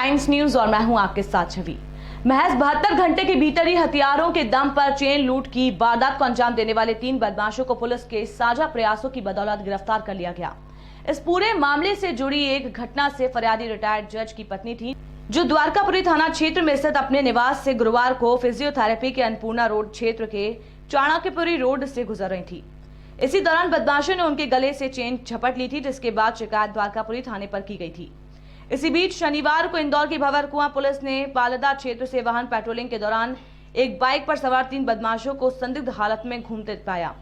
Times news और मैं हूं आपके साथ छवि। महज 72 घंटे के भीतर ही हथियारों के दम पर चेन लूट की वारदात को अंजाम देने वाले 3 बदमाशों को पुलिस के साझा प्रयासों की बदौलत गिरफ्तार कर लिया गया। इस पूरे मामले से जुड़ी एक घटना से फरियादी रिटायर्ड जज की पत्नी थी, जो द्वारकापुरी थाना क्षेत्र में स्थित अपने निवास से गुरुवार को फिजियोथेरेपी के अन्नपूर्णा रोड क्षेत्र के चाणक्यपुरी रोड से गुजर रही थी। इसी दौरान बदमाशों ने उनके गले से चेन झपट ली थी, जिसके बाद शिकायत द्वारकापुरी थाने पर की गई थी। इसी बीच शनिवार को इंदौर की भंवरकुआं पुलिस ने पालदा क्षेत्र से वाहन पेट्रोलिंग के दौरान एक बाइक पर सवार 3 बदमाशों को संदिग्ध हालत में घूमते पाया।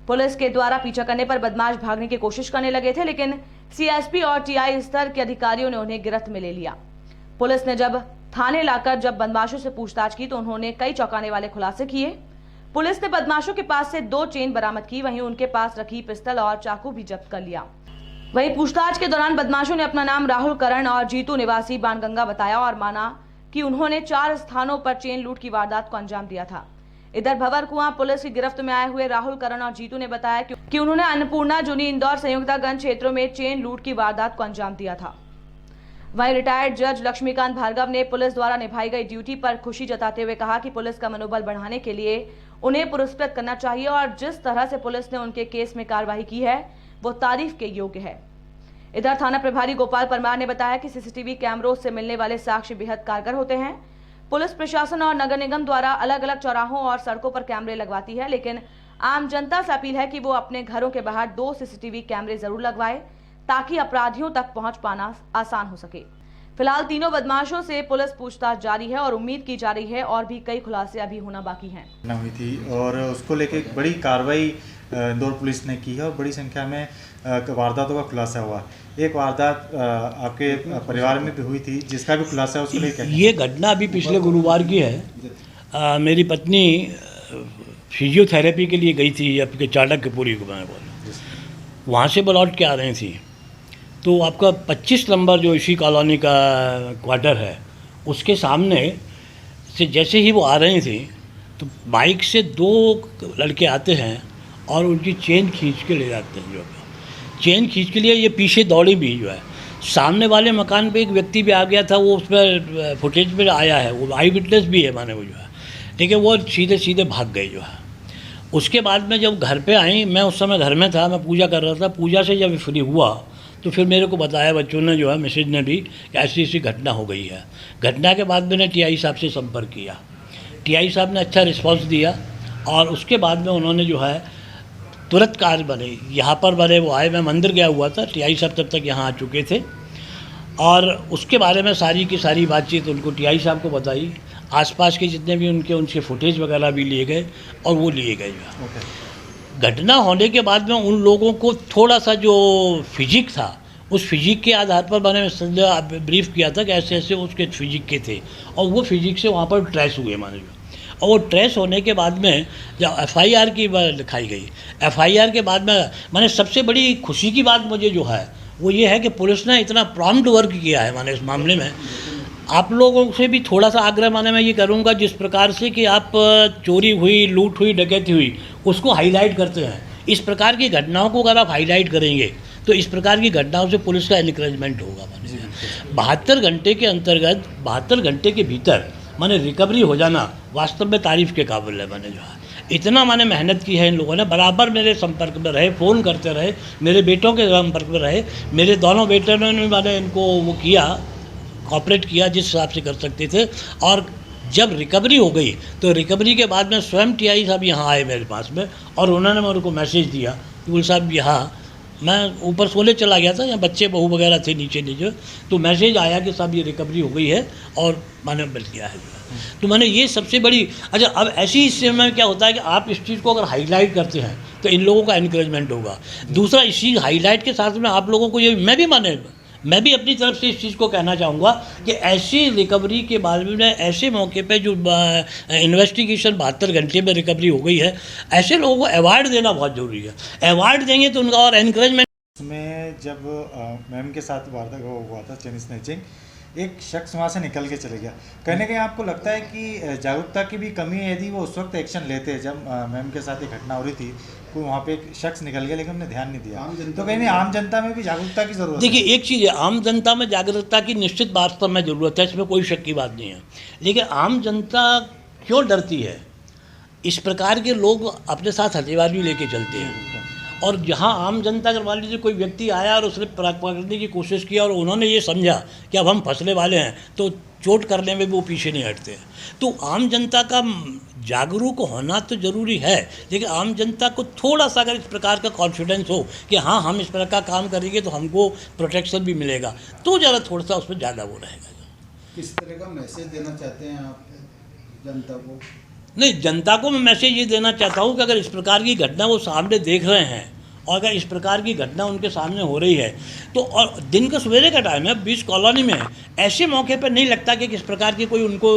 पुलिस के द्वारा पीछा करने पर बदमाश भागने की कोशिश करने लगे थे, लेकिन सीएसपी और टीआई स्तर के अधिकारियों ने उन्हें गिरफ्त में ले लिया। पुलिस ने जब थाने लाकर बदमाशों से पूछताछ की तो उन्होंने कई चौंकाने वाले खुलासे किए। पुलिस ने बदमाशों के पास से 2 चेन बरामद की, वहीं उनके पास रखी पिस्टल और चाकू भी जब्त कर लिया। वहीं पूछताछ के दौरान बदमाशों ने अपना नाम राहुल करण और जीतू निवासी बाणगंगा बताया और माना कि उन्होंने 4 स्थानों पर चेन लूट की वारदात को अंजाम दिया था। इधर भंवरकुआं पुलिस की गिरफ्त में आए हुए राहुल करण और जीतू ने बताया कि उन्होंने अन्नपूर्णा, जूनी, इंदौर, संयुक्तागंज क्षेत्रों में चेन लूट की वारदात को अंजाम दिया था। वहीं रिटायर्ड जज लक्ष्मीकांत भार्गव ने पुलिस द्वारा निभाई गई ड्यूटी पर खुशी जताते हुए कहा कि पुलिस का मनोबल बढ़ाने के लिए उन्हें पुरस्कृत करना चाहिए और जिस तरह से पुलिस ने उनके केस में कार्रवाई की है वो तारीफ के योग्य है। इधर थाना प्रभारी गोपाल परमार ने बताया कि सीसीटीवी कैमरों से मिलने वाले साक्ष्य बेहद कारगर होते हैं। पुलिस प्रशासन और नगर निगम द्वारा अलग अलग चौराहों और सड़कों पर कैमरे लगवाती है, लेकिन आम जनता से अपील है कि वो अपने घरों के बाहर 2 सीसीटीवी कैमरे जरूर लगवाए ताकि अपराधियों तक पहुंच पाना आसान हो सके। फिलहाल तीनों बदमाशों से पुलिस पूछताछ जारी है और उम्मीद की जा रही है और भी कई खुलासे अभी होना बाकी हैं। हुई थी और उसको लेके एक बड़ी कार्रवाई इंदौर पुलिस ने की है और बड़ी संख्या में वारदातों का खुलासा हुआ। एक वारदात आपके परिवार में भी हुई थी जिसका भी खुलासा उसको लेके ये घटना अभी पिछले गुरुवार की है। मेरी पत्नी फिजियोथेरेपी के लिए गई थी आपके चाणक्यपुरी को, मैं बोला वहाँ से लौट के आ रही थी तो आपका 25 नंबर जो इसी कॉलोनी का क्वार्टर है उसके सामने से जैसे ही वो आ रही थी तो बाइक से 2 लड़के आते हैं और उनकी चेन खींच के ले जाते हैं। जो चेन खींच के लिए ये पीछे दौड़ी भी जो है, सामने वाले मकान पे एक व्यक्ति भी आ गया था, वो उस पर फुटेज में आया है, वो आई विटनेस भी है माने वो जो है, लेकिन वो सीधे सीधे भाग गए जो है। उसके बाद में जब घर पे आई, मैं उस समय घर में था, मैं पूजा कर रहा था। पूजा से जब फ्री हुआ तो फिर मेरे को बताया बच्चों ने जो है, मैसेज ने भी कि ऐसी ऐसी घटना हो गई है। घटना के बाद मैंने टीआई साहब से संपर्क किया। टीआई साहब ने अच्छा रिस्पॉन्स दिया और उसके बाद में उन्होंने जो है तुरंत कार्य बने यहाँ पर बने। वो आए, मैं मंदिर गया हुआ था, टीआई साहब तब तक यहाँ आ चुके थे और उसके बारे में सारी की सारी बातचीत उनको टीआई साहब को बताई। आसपास के जितने भी उनके फुटेज वगैरह भी लिए गए और वो लिए गए। घटना होने के बाद में उन लोगों को थोड़ा सा जो फिजिक था, उस फिजिक के आधार पर मैंने ब्रीफ किया था कि ऐसे ऐसे उसके फिजिक के थे और वो फिजिक से वहाँ पर ट्रेस हुए माने जो। और वो ट्रेस होने के बाद में जब एफआईआर की लिखाई गई, एफआईआर के बाद में मैंने सबसे बड़ी खुशी की बात मुझे जो है वो ये है कि पुलिस ने इतना प्रॉम्प्ट वर्क किया है माने इस मामले में। आप लोगों से भी थोड़ा सा आग्रह माने मैं ये करूँगा, जिस प्रकार से कि आप चोरी हुई, लूट हुई, डकैती हुई उसको हाईलाइट करते हैं, इस प्रकार की घटनाओं को अगर आप हाईलाइट करेंगे तो इस प्रकार की घटनाओं से पुलिस का इनकरेजमेंट होगा। माने 72 घंटे के अंतर्गत 72 घंटे के भीतर माने रिकवरी हो जाना वास्तव में तारीफ़ के काबिल है। मैंने जो है इतना माने मेहनत की है इन लोगों ने, बराबर मेरे संपर्क में रहे, फ़ोन करते रहे, मेरे बेटों के संपर्क में रहे। मेरे दोनों बेटों ने माने इनको वो किया, कॉपरेट किया जिस हिसाब से कर सकते थे। और जब रिकवरी हो गई तो रिकवरी के बाद में स्वयं टीआई साहब यहाँ आए मेरे पास में और उन्होंने मेरे को मैसेज दिया कि बोल साहब यहाँ, मैं ऊपर सोने चला गया था, यहाँ बच्चे बहू वगैरह थे नीचे, तो मैसेज आया कि साहब ये रिकवरी हो गई है और मैंने मिल गया है। तो मैंने ये सबसे बड़ी अच्छा। अब ऐसी इस समय क्या होता है कि आप इस चीज़ को अगर हाईलाइट करते हैं तो इन लोगों का इनकरेजमेंट होगा। दूसरा, इसी हाईलाइट के साथ में आप लोगों को ये मैं भी अपनी तरफ से इस चीज़ को कहना चाहूँगा कि ऐसी रिकवरी के बारे में, ऐसे मौके पे जो इन्वेस्टिगेशन 72 घंटे में रिकवरी हो गई है, ऐसे लोगों को अवार्ड देना बहुत ज़रूरी है। अवार्ड देंगे तो उनका और एनकरेजमेंट। में जब मैम के साथ वारदात हुआ था चेन स्नैचिंग, एक शख्स वहाँ से निकल के चले गया। कहीं ना कहीं आपको लगता है कि जागरूकता की भी कमी है, यदि वो उस वक्त एक्शन लेते जब मैम के साथ एक घटना हो रही थी, कोई वहाँ पे एक शख्स निकल गया लेकिन उन्होंने ध्यान नहीं दिया, तो कहीं नहीं आम जनता में भी जागरूकता की ज़रूरत है। देखिए, एक चीज़ है, आम जनता में जागरूकता की निश्चित वास्तव में ज़रूरत है, इसमें कोई शक की बात नहीं है। लेकिन आम जनता क्यों डरती है? इस प्रकार के लोग अपने साथ हथियार भी लेके चलते हैं, और जहाँ आम जनता अगर मान लीजिए कोई व्यक्ति आया और उसने पकड़ने की कोशिश किया और उन्होंने ये समझा कि अब हम फंसने वाले हैं, तो चोट करने में भी वो पीछे नहीं हटते हैं। तो आम जनता का जागरूक होना तो ज़रूरी है, लेकिन आम जनता को थोड़ा सा अगर इस प्रकार का कॉन्फिडेंस हो कि हाँ, हम इस प्रकार का काम करेंगे तो हमको प्रोटेक्शन भी मिलेगा, तो ज़रा थोड़ा सा उसमें ज़्यादा वो रहेगा। किस तरह का मैसेज देना चाहते हैं आप जनता को? नहीं, जनता को मैं मैसेज ये देना चाहता हूँ कि अगर इस प्रकार की घटना वो सामने देख रहे हैं और अगर इस प्रकार की घटना उनके सामने हो रही है, तो और दिन का सवेरे का टाइम है, 20 कॉलोनी में है, ऐसे मौके पर नहीं लगता कि किस प्रकार की कोई उनको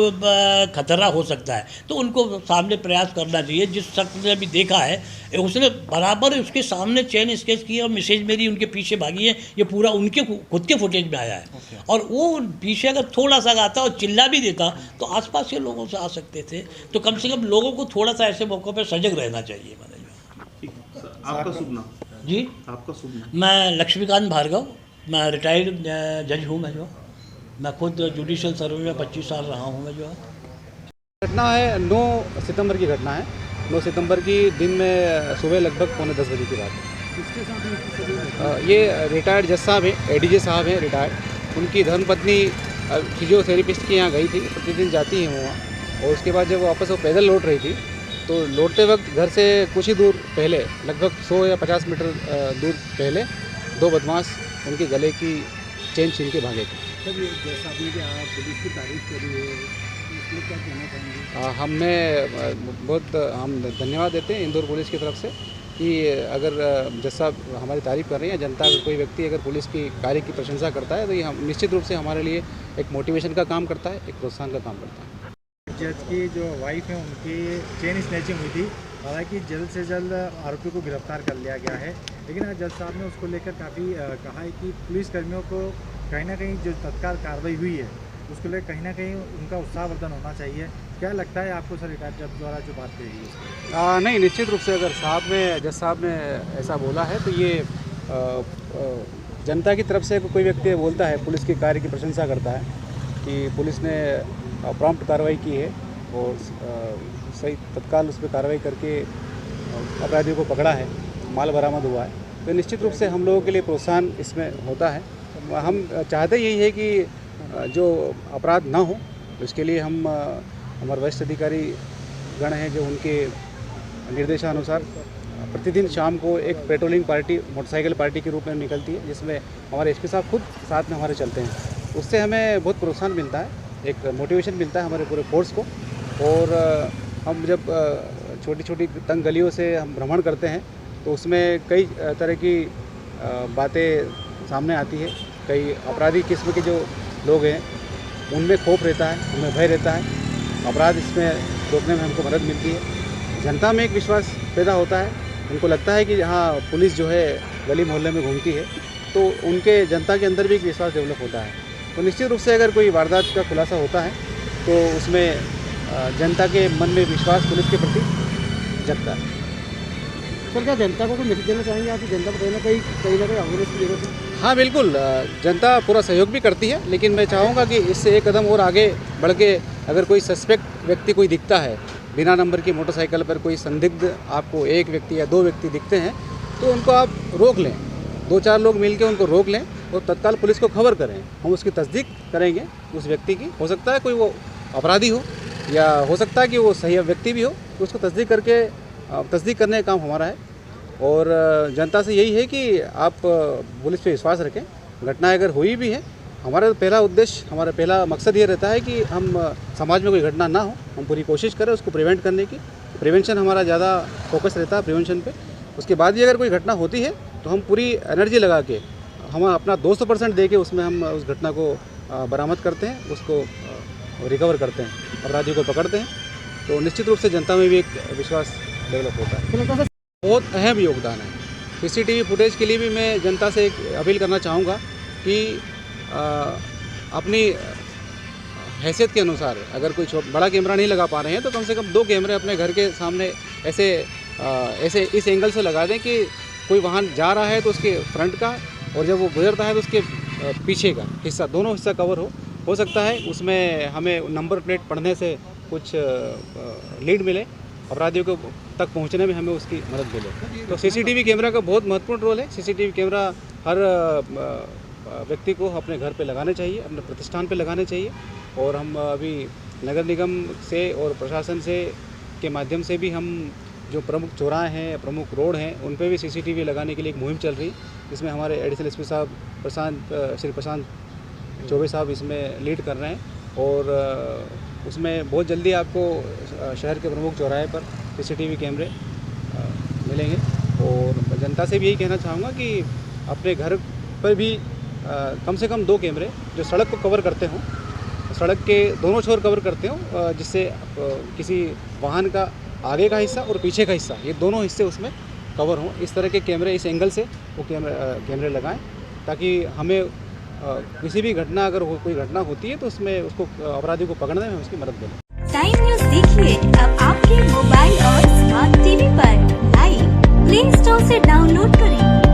खतरा हो सकता है, तो उनको सामने प्रयास करना चाहिए। जिस शख्स ने अभी देखा है उसने बराबर उसके सामने चेन स्केच की और मैसेज मेरी उनके पीछे भागी है, ये पूरा उनके खुद के फुटेज में आया है। और वो पीछे अगर थोड़ा सा आता और चिल्ला भी देता तो आसपास के लोगों से आ सकते थे। तो कम से कम लोगों को थोड़ा सा ऐसे मौक़ों पर सजग रहना चाहिए। आपका शुभ नाम? जी, आपका शुभ नाम? मैं लक्ष्मीकांत भार्गव, मैं रिटायर्ड जज हूँ। मैं खुद जुडिशल सर्विस में 25 साल रहा हूँ। मैं घटना है 9 सितंबर की घटना है। 9 सितंबर की दिन में सुबह लगभग 9:45 बजे की बात है। किसके साथ ये रिटायर्ड जज साहब हैं, एडीजे साहब हैं रिटायर्ड। उनकी धर्मपत्नी फिजियोथेरेपिस्ट के यहाँ गई थी, प्रतिदिन जाती हैं वहाँ। और उसके बाद जब वापस वो पैदल लौट रही थी, तो लौटते वक्त घर से कुछ ही दूर पहले, लगभग 100 या 50 मीटर दूर पहले, 2 बदमाश उनके गले की चेन छीन के भागे थे। सर, ये जैसा आपने कि आप पुलिस की तारीफ करी है, इसमें क्या कहना चाहेंगे? हम धन्यवाद देते हैं इंदौर पुलिस की तरफ से कि अगर जज साहब हमारी तारीफ़ कर रही हैं, जनता कोई व्यक्ति अगर पुलिस की कार्य की प्रशंसा करता है तो ये हम निश्चित रूप से हमारे लिए एक मोटिवेशन का काम करता है, एक प्रोत्साहन का काम करता है। जज की जो वाइफ है उनकी चेन स्नैचिंग हुई थी, हालांकि जल्द से जल्द आरोपी को गिरफ्तार कर लिया गया है, लेकिन आज जज साहब ने उसको लेकर काफ़ी कहा है कि पुलिस कर्मियों को कहीं ना कहीं जो तत्काल कार्रवाई हुई है उसको लेकर कहीं ना कहीं उनका उत्साहवर्धन होना चाहिए। क्या लगता है आपको सर रिटायर्ड जज द्वारा जो बात कही गई? नहीं, निश्चित रूप से अगर जज साहब ने ऐसा बोला है तो ये जनता की तरफ से कोई व्यक्ति बोलता है, पुलिस के कार्य की प्रशंसा करता है कि पुलिस ने प्रॉम्प्ट कार्रवाई की है और सही तत्काल उस पर कार्रवाई करके अपराधियों को पकड़ा है, माल बरामद हुआ है, तो निश्चित रूप से हम लोगों के लिए प्रोत्साहन इसमें होता है। हम चाहते यही है कि जो अपराध ना हो, उसके लिए हम हमारे वरिष्ठ अधिकारी गण हैं जो उनके निर्देशानुसार प्रतिदिन शाम को एक पेट्रोलिंग पार्टी, मोटरसाइकिल पार्टी के रूप में निकलती है, जिसमें हमारे एसपी साहब खुद साथ में हमारे चलते हैं। उससे हमें बहुत प्रोत्साहन मिलता है, एक मोटिवेशन मिलता है हमारे पूरे फोर्स को। और हम जब छोटी छोटी तंग गलियों से हम भ्रमण करते हैं तो उसमें कई तरह की बातें सामने आती है। कई अपराधी किस्म के जो लोग हैं उनमें खौफ रहता है, उनमें भय रहता है, अपराध इसमें रोकने में हमको मदद मिलती है। जनता में एक विश्वास पैदा होता है, उनको लगता है कि हाँ, पुलिस जो है गली मोहल्ले में घूमती है, तो उनके जनता के अंदर भी एक विश्वास डेवलप होता है। तो निश्चित रूप से अगर कोई वारदात का खुलासा होता है तो उसमें जनता के मन में विश्वास पुलिस के प्रति जगता है। सर, क्या जनता को कोई मैसेज देना चाहेंगे आप? जनता को कहीं ना कहीं अवेयरनेस की जरूरत है? हाँ, बिल्कुल, जनता पूरा सहयोग भी करती है, लेकिन मैं चाहूँगा कि इससे एक कदम और आगे बढ़ के अगर कोई सस्पेक्ट व्यक्ति कोई दिखता है, बिना नंबर की मोटरसाइकिल पर कोई संदिग्ध आपको एक व्यक्ति या 2 व्यक्ति दिखते हैं, तो उनको आप रोक लें। 2-4 लोग मिलकर उनको रोक लें और तत्काल पुलिस को खबर करें। हम उसकी तस्दीक करेंगे उस व्यक्ति की। हो सकता है कोई वो अपराधी हो या हो सकता है कि वो सही व्यक्ति भी हो, तो उसको तस्दीक करने का काम हमारा है। और जनता से यही है कि आप पुलिस पे विश्वास रखें। घटना अगर हुई भी है, हमारा पहला उद्देश्य, हमारा पहला मकसद ये रहता है कि हम समाज में कोई घटना ना हो, हम पूरी कोशिश करें उसको प्रिवेंट करने की। प्रिवेंशन हमारा ज़्यादा फोकस रहता है प्रिवेंशन पे। उसके बाद भी अगर कोई घटना होती है तो हम पूरी एनर्जी लगा के, हम अपना 200% दे के उसमें हम उस घटना को बरामद करते हैं, उसको रिकवर करते हैं, अपराधियों को पकड़ते हैं। तो निश्चित रूप से जनता में भी एक विश्वास डेवलप होता है। बहुत अहम योगदान है। सीसीटीवी फुटेज के लिए भी मैं जनता से एक अपील करना चाहूँगा कि अपनी हैसियत के अनुसार अगर कोई बड़ा कैमरा नहीं लगा पा रहे हैं तो कम से कम 2 कैमरे अपने घर के सामने ऐसे इस एंगल से लगा दें कि कोई वाहन जा रहा है तो उसके फ्रंट का, और जब वो गुजरता है तो उसके पीछे का हिस्सा, दोनों हिस्सा कवर हो सकता है उसमें हमें नंबर प्लेट पढ़ने से कुछ लीड मिले, अपराधियों को तक पहुंचने में हमें उसकी मदद मिले। तो सीसीटीवी कैमरा का बहुत महत्वपूर्ण रोल है। सीसीटीवी कैमरा हर व्यक्ति को अपने घर पे लगाने चाहिए, अपने प्रतिष्ठान पे लगाने चाहिए, और हम अभी नगर निगम से और प्रशासन से के माध्यम से भी हम जो प्रमुख चौराहे हैं, प्रमुख रोड हैं, उन पे भी सीसीटीवी लगाने के लिए एक मुहिम चल रही है, जिसमें हमारे एडिशनल एसपी साहब श्री प्रशांत चौबे साहब इसमें लीड कर रहे हैं, और उसमें बहुत जल्दी आपको शहर के प्रमुख चौराहे पर सीसीटीवी कैमरे मिलेंगे। और जनता से भी यही कहना चाहूँगा कि अपने घर पर भी कम से कम 2 कैमरे जो सड़क को कवर करते हों, सड़क के दोनों छोर कवर करते हों, जिससे किसी वाहन का आगे का हिस्सा और पीछे का हिस्सा, ये दोनों हिस्से उसमें कवर हों, इस तरह के कैमरे, इस एंगल से वो कैमरे लगाएं, ताकि हमें किसी भी घटना, अगर कोई घटना होती है तो उसमें उसको अपराधी को पकड़ने में उसकी मदद मिले। टाइम न्यूज़ देखिए अब आपके मोबाइल और स्मार्ट टीवी पर। लाइव प्ले स्टोर से डाउनलोड करें।